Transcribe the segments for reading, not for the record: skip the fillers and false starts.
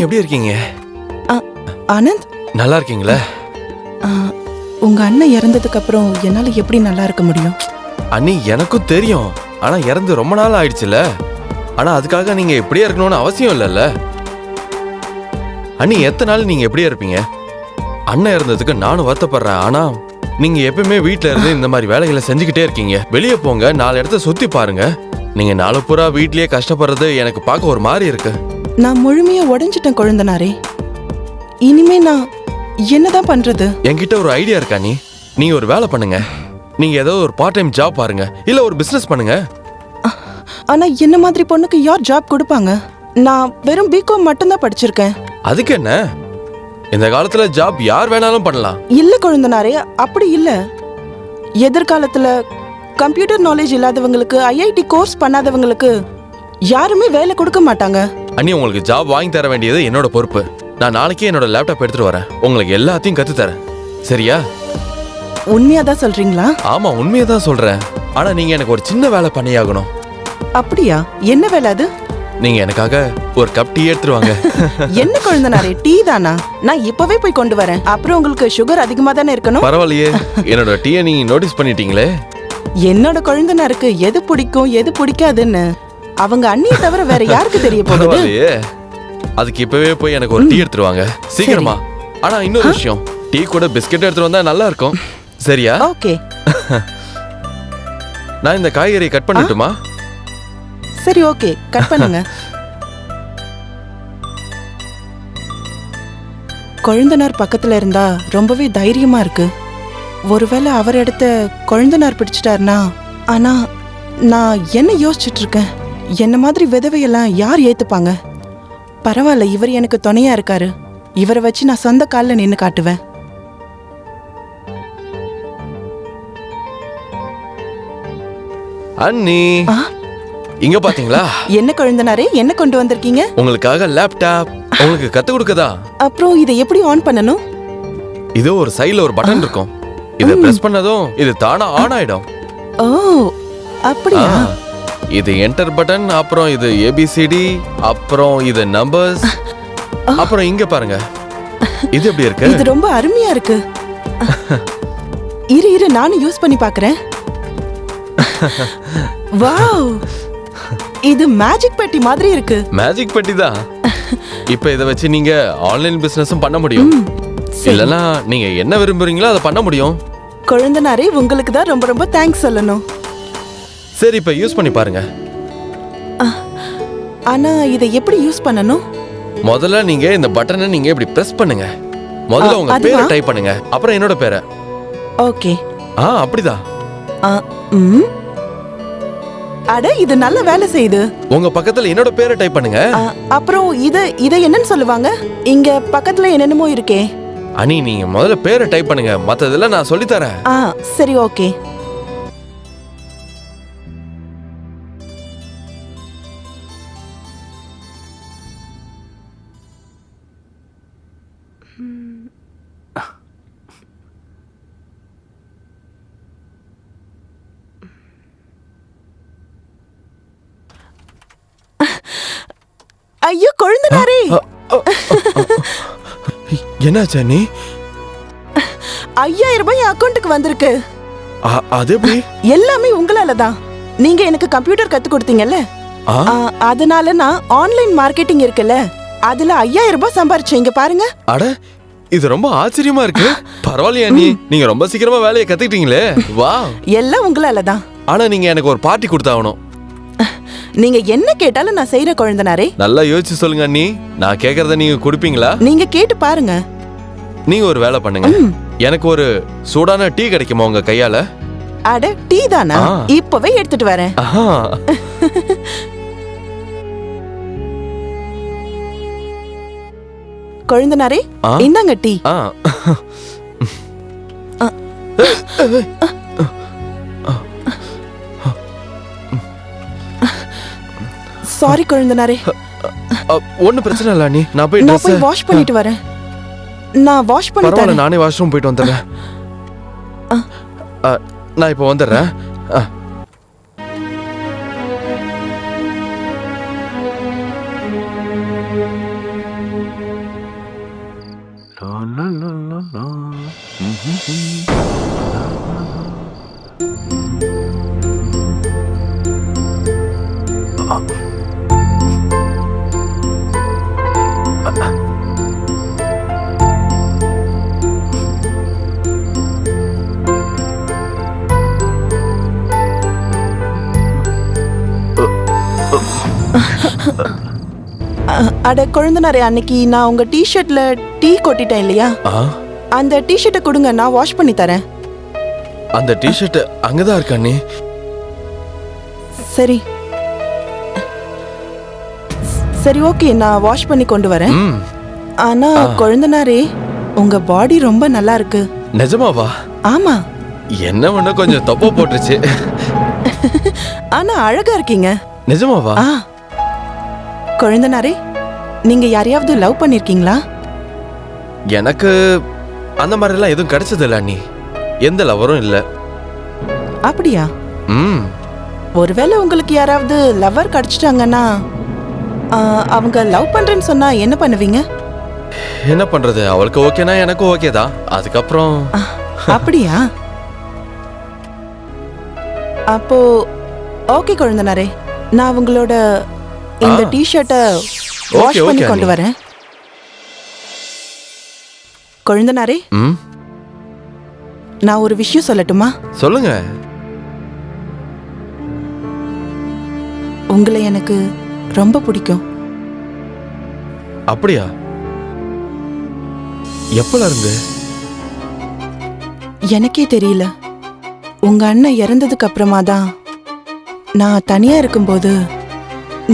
எப்படி இருக்கீங்க? ஆனந்த், நல்லா இருக்கீங்களா? உங்க அண்ணன் இறந்ததுக்கு அப்புறம் என்னால எப்படி நல்லா இருக்க முடியும்? அண்ணி எனக்கும் தெரியும். ஆனா இறந்து ரொம்ப நாள் ஆயிடுச்சுல. ஆனா அதுக்காக நீங்க எப்படியே இருக்கணும்னு அவசியம் இல்லைல்ல. அண்ணி எத்தனை நாள் நீங்க எப்படியே இருப்பீங்க? அண்ணன் இறந்ததுக்கு நானும் வருத்தப்படுறேன். ஆனா நீங்க எப்பவுமே வீட்டுல இருந்து இந்த மாதிரி வேலைகளை செஞ்சுக்கிட்டே இருக்கீங்க. வெளியே போங்க, 4 இடத்த சுத்தி பாருங்க. நீங்க நாலு பூரா வீட்லயே கஷ்டப்படுறது எனக்கு பார்க்க ஒரு மாதிரி இருக்கு. நான் முழுமையா உடைஞ்சிட்டேன் கொழுந்தனாரே. இனிமே நான் என்னதான் பண்றது? என்கிட்ட ஒரு ஐடியா இருக்கா? நீங்க ஒரு வேலை பண்ணுங்க. நீங்க ஏதோ ஒரு பார்ட் டைம் ஜாப் பாருங்க, இல்ல ஒரு பிசினஸ் பண்ணுங்க. ஆனா என்ன மாதிரி பொண்ணுக்கு யார் ஜாப் கொடுப்பாங்க? நான் வெறும் பிகாம் மட்டும்தான் படிச்சிருக்கேன். அதுக்கு என்ன, இந்த காலத்துல ஜாப் யார் வேணாலும் பண்ணலாம். இல்ல கொழுந்தனாரே, அப்படி இல்ல. எதிர்காலத்துல கம்ப்யூட்டர் நாலேஜ் இல்லாதவங்களுக்கு, ஐஐடி கோர்ஸ் பண்ணாதவங்களுக்கு யாருமே வேலை கொடுக்க மாட்டாங்க. அண்ணி, உங்களுக்கு ஜாப் வாங்கி தர வேண்டியது என்னோட பொறுப்பு. நான் நாளைக்கே என்னோட லேப்டாப் எடுத்துட்டு வரேன். உங்களுக்கு எல்லாத்தையும் கத்து தரேன், சரியா? உண்மையாதான் சொல்றீங்களா? ஆமா, உண்மையதான் சொல்றேன். ஆனா நீங்க எனக்கு ஒரு சின்ன வேலை பண்ணியாகணும். அப்படியா? என்ன வேலை அது? நீங்க எனக்காக ஒரு கப் டீ எடுத்துருவாங்க. என்ன கொழுந்தனாரே, டீ தானா? நான் இப்பவே போய் கொண்டு வரேன். அப்புறம் உங்களுக்கு சுகர் அதிகமா தானே இருக்கணும். பரவாயில்லையே, என்னோட டீயை நீங்க நோட்டீஸ் பண்ணிட்டீங்களே. என்னோட கொழுந்தனாருக்கு எது பிடிக்கும் எது பிடிக்காதுன்னு அவங்க அண்ணியை தவிர வேற யாருக்கு தெரிய போகுது? பரவாயில்லையே, அதுக்கு இப்பவே போய் எனக்கு ஒரு டீ எடுத்துருவாங்க சீக்கிரமா. ஆனா இன்னொரு விஷயம், டீ கூட பிஸ்கெட் எடுத்துட்டு வந்தா நல்லா இருக்கும், சரியா? ஓகே. நான் இந்த காய்கறியை கட் பண்ணட்டுமா? சரி, ஓகே, கட் பண்ணுங்க. கொழுந்தனார் பக்கத்துல இருந்தா ரொம்பவே தைரியமா இருக்கு. ஒருவேளை அவர் எடுத்த கொழுந்தனார் பிடிச்சிட்டாருனா? ஆனா நான் என்ன யோசிச்சுட்டு இருக்கேன், என்ன மாதிரி விதவையெல்லாம் யார் ஏத்துப்பாங்க? பரவாயில்ல, இவர் எனக்கு துணையா இருக்காரு. இவரை வச்சு நான் சொந்த காலில் நின்னு காட்டுவேன். அண்ணி, இங்க பாத்தீங்களா? என்ன கொழுந்தனாரே, என்ன கொண்டு வந்திருக்கீங்க? உங்களுக்காக லேப்டாப். உங்களுக்கு கத்து கொடுக்கதா? அப்புறம் இதை எப்படி ஆன் பண்ணணும்? இது ஒரு சைடுல ஒரு பட்டன் இருக்கும். இத பிரஸ் பண்ணதும் இது தானா ஆன் ஆயிடும். ஓ, அப்படியா? இது என்டர் பட்டன், அப்புறம் இது ஏபிசிடி, அப்புறம் இது நம்பர்ஸ், அப்புறம் இங்க பாருங்க. இது எப்படி இருக்கு? இது ரொம்ப அருமையா இருக்கு. இரு நானும் யூஸ் பண்ணி பார்க்கறேன். வாவ், இது மேஜிக் பெட்டி மாதிரி இருக்கு. மேஜிக் பெட்டி தான். இப்போ இத வச்சு நீங்க ஆன்லைன் பிசினஸும் பண்ண முடியும். இல்லனா நீங்க என்ன விரும்புறீங்களோ அதை பண்ண முடியும். கொழுந்தனாரே, உங்களுக்கு தான் ரொம்ப ரொம்ப தேங்க்ஸ் சொல்லணும். சரி, இப்ப யூஸ் பண்ணி பாருங்க. ஆனா இதை எப்படி யூஸ் பண்ணணும்? முதல்ல நீங்க இந்த பட்டனை நீங்க இப்படி பிரஸ் பண்ணுங்க. முதல்ல உங்க பேரை டைப் பண்ணுங்க, அப்புறம் என்னோட பேரை. ஓகே. அப்படிதான். அட, இது நல்ல வேலை செய்யுது. உங்க பக்கத்துல என்னோட பேரை டைப் பண்ணுங்க. அப்புறம் இத என்னன்னு சொல்லுவாங்க? இங்க பக்கத்துல என்னென்னமோ இருக்கே. அனி, நீங்க முதல்ல பேரை டைப் பண்ணுங்க, மத்ததெல்லாம் நான் சொல்லி தரேன். சரி, ஓகே. ஐயோ கொழுந்தனாரே, என்னாச்சு நீ? 5000 ரூபாய் என் அக்கவுண்ட்டுக்கு வந்திருக்கு. அது எப்படி? எல்லாமே உங்களால தான். நீங்க எனக்கு கம்ப்யூட்டர் கத்து கொடுத்தீங்கல்ல, அதனால நான் ஆன்லைன் மார்க்கெட்டிங் இருக்குல்ல, அதுல 5000 ரூபாய் சம்பாரிச்சேன். இங்க பாருங்க. அட, இது ரொம்ப ஆச்சரியமா இருக்கு. பரவாயில்லையா நீங்க ரொம்ப சீக்கிரமா வேலையை கத்துக்கிட்டீங்களே. வா, எல்லாம் உங்களால தான். ஆனா நீங்க எனக்கு ஒரு பார்ட்டி கொடுத்தாகணும். நீங்க என்ன கேட்டாலும் நான் செய்யற கொழுந்தனாரே. நல்லா யோசிச்சு சொல்லுங்க அண்ணி, நான் கேக்குறத நீங்க கொடுப்பீங்களா? நீங்க கேட்டு பாருங்க. நீங்க ஒரு வேலை பண்ணுங்க, எனக்கு ஒரு சூடான டீ கிடைக்குமா உங்க கையால? அட, டீ தானா? இப்பவே எடுத்துட்டு வரேன். கொழுந்தனாரே, இந்தாங்க டீ. சாரி கொழுந்தனாரே. ஒன்னும் பிரச்சனை இல்ல அண்ணி, நான் போய் வாஷ் பண்ணிட்டு வரேன். நான் வாஷ் பண்ணி தரேன். நானே வாஷ்ரூம் போயிட்டு வந்துடுறேன். நான் இப்போ வந்துடுறேன். லா, லா, லா, லா, லா. அட கொழுந்தனாரே, அன்னைக்கு நான் உங்க டிஷர்ட்ல டீ கொட்டிட்டேன் இல்லையா? ஆ, அந்த டிஷர்ட்டை கொடுங்க, நான் வாஷ் பண்ணி தரேன். அந்த டிஷர்ட் அங்கதான் இருக்கா அண்ணி. சரி சரி, ஓகே, நான் வாஷ் பண்ணி கொண்டு வரேன். ம், ஆனா கொழுந்தனாரே, உங்க பாடி ரொம்ப நல்லா இருக்கு. நிஜமாவா? ஆமா, என்ன ஒண்ணு கொஞ்சம் தொப்பை போட்டுருச்சு. ஆனா அழகா இருக்கீங்க. நிஜமாவா? ஆ கொழுந்தனாரே, நீங்க யாரையாவது லவ் பண்ணிருக்கீங்களா? எனக்கு அந்த மாதிரி எல்லாம் எதுவும் கிடைச்சது இல்ல அண்ணி. எந்த லவரும் இல்ல. அப்படியா? ம், ஒருவேளை உங்களுக்கு யாராவது லவ்வர் கிடைச்சிட்டாங்கன்னா அவங்க லவ் பண்றேன்னு சொன்னா என்ன பண்ணுவீங்க? என்ன பண்றது, அவளுக்கு ஓகேனா எனக்கு ஓகே தான். அதுக்கப்புறம் அப்படியா? அப்போ ஓகே கொழுந்தனாரே, நான் உங்களோட இந்த டிஷர்ட்டை வாஷ் ஓகே, பண்ணி ஓகே, கொண்டு அண்ணி. வரேன். கொழுந்தனாரே, ம், நான் ஒரு விஷயம் சொல்லட்டுமா? சொல்லுங்க. உங்களை எனக்கு ரொம்ப பிடிக்கும். அப்படியா? எப்பல இருந்து? எனக்கே தெரியல. உங்க அண்ணன் இறந்ததுக்கு அப்புறமா தான், நான் தனியா இருக்கும்போது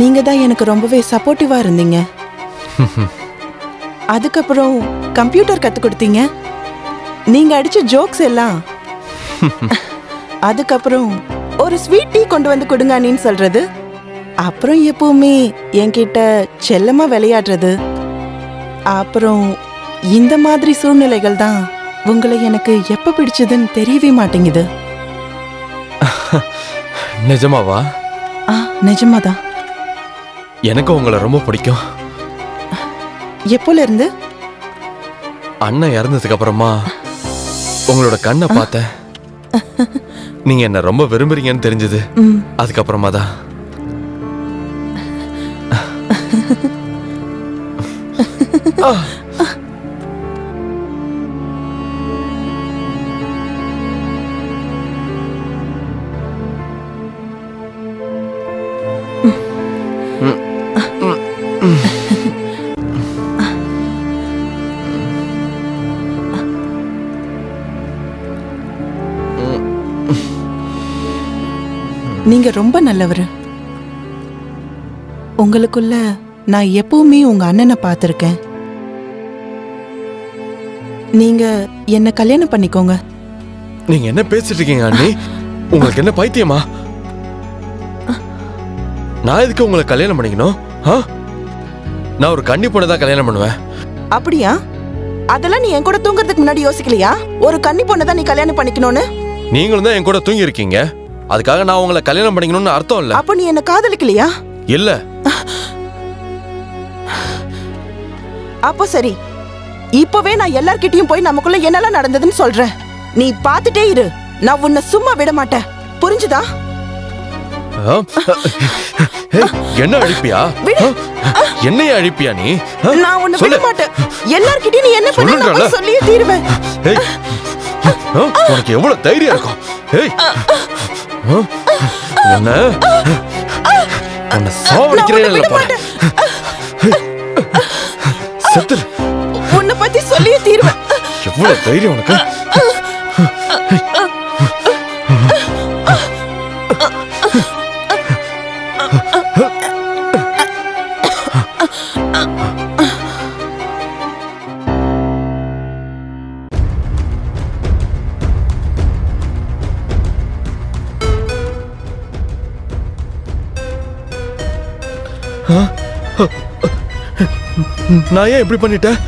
நீங்க தான் எனக்கு ரொம்பவே சப்போர்ட்டிவா இருந்தீங்க. அதுக்கப்புறம் கம்ப்யூட்டர் கத்து கொடுத்தீங்க. நீங்க அடிச்ச ஜோக்ஸ் எல்லாம். அதுக்கப்புறம் ஒரு ஸ்வீட் டீ கொண்டு வந்து கொடுங்க அண்ணின்னு சொல்றது. அப்புறம் எப்பவுமே என்கிட்ட செல்லமா விளையாடுறது. அப்புறம் இந்த மாதிரி சூழ்நிலைகள் தான் உங்களை எனக்கு எப்ப பிடிச்சதுன்னு தெரியவே மாட்டேங்குது. நிஜமாவா? நிஜமாதான். எனக்கு உங்களை ரொம்ப பிடிக்கும். எப்போல இருந்து? அண்ணன் இறந்ததுக்கு அப்புறமா உங்களோட கண்ணை பார்த்தேன். நீங்க என்ன ரொம்ப விரும்புறீங்கன்னு தெரிஞ்சது. ம், அதுக்கப்புறமா தான். நீங்க ரொம்ப நல்லவர். உங்களுக்குள்ள நான் எப்பவுமே உங்க அண்ணனை பார்த்திருக்கேன். நீங்க என்ன கல்யாணம் பண்ணிக்கோங்க. நீங்க என்ன பேசிட்டு இருக்கீங்க அண்ணி? உங்களுக்கு என்ன பைத்தியமா? நான் எதுக்கு உங்களை கல்யாணம் பண்ணிக்கணும்? ஆ? நான் ஒரு கன்னி பொண்ணை தான் கல்யாணம் பண்ணுவேன். அப்படியா? அதெல்லாம் நீ என் கூட தூங்குறதுக்கு முன்னாடி யோசிக்கலையா? ஒரு கன்னி பொண்ணை தான் நீ கல்யாணம் பண்ணிக்கணும்னு. நீங்களும் தான் என் கூட தூங்கி இருக்கீங்க. அதுக்காக நான் உங்களை கல்யாணம் பண்ணிக்கணும்னு அர்த்தம் இல்ல. அப்ப நீ என்ன காதலிக்கலையா? இல்ல. அப்போ சரி, இப்பவே நான் எல்லார்கிட்டயும் போய் நமக்குள்ள என்னெல்லாம் நடந்ததுன்னு சொல்றேன். நீ பார்த்துட்டே இரு, நான் உன்னை சும்மா விட மாட்டேன். புரிஞ்சுதா? ஆ? ஏய், என்ன அழிப்பியா? என்னைய அழிப்பியா நீ? ஆ? நான் உன்னை சொல்லு. விட மாட்டேன். எல்லார்கிட்டயும் நீ என்ன சொல்லுன்றல. பண்ண சொல்லியே தீருவேன். ஏய், ஆ? உனக்கு எவ்வளவு தைரியம் இருக்கும்? ஏய், ஆ? உன்னை சாவடிக்கிறேன். நான் உன்னை விட மாட்டேன். செத்துரு. உன்னை பத்தி சொல்லியே தீருவேன். எவ்வளவு தைரியம் உனக்கு? நான் ஏன் இப்படி பண்ணிட்டேன்?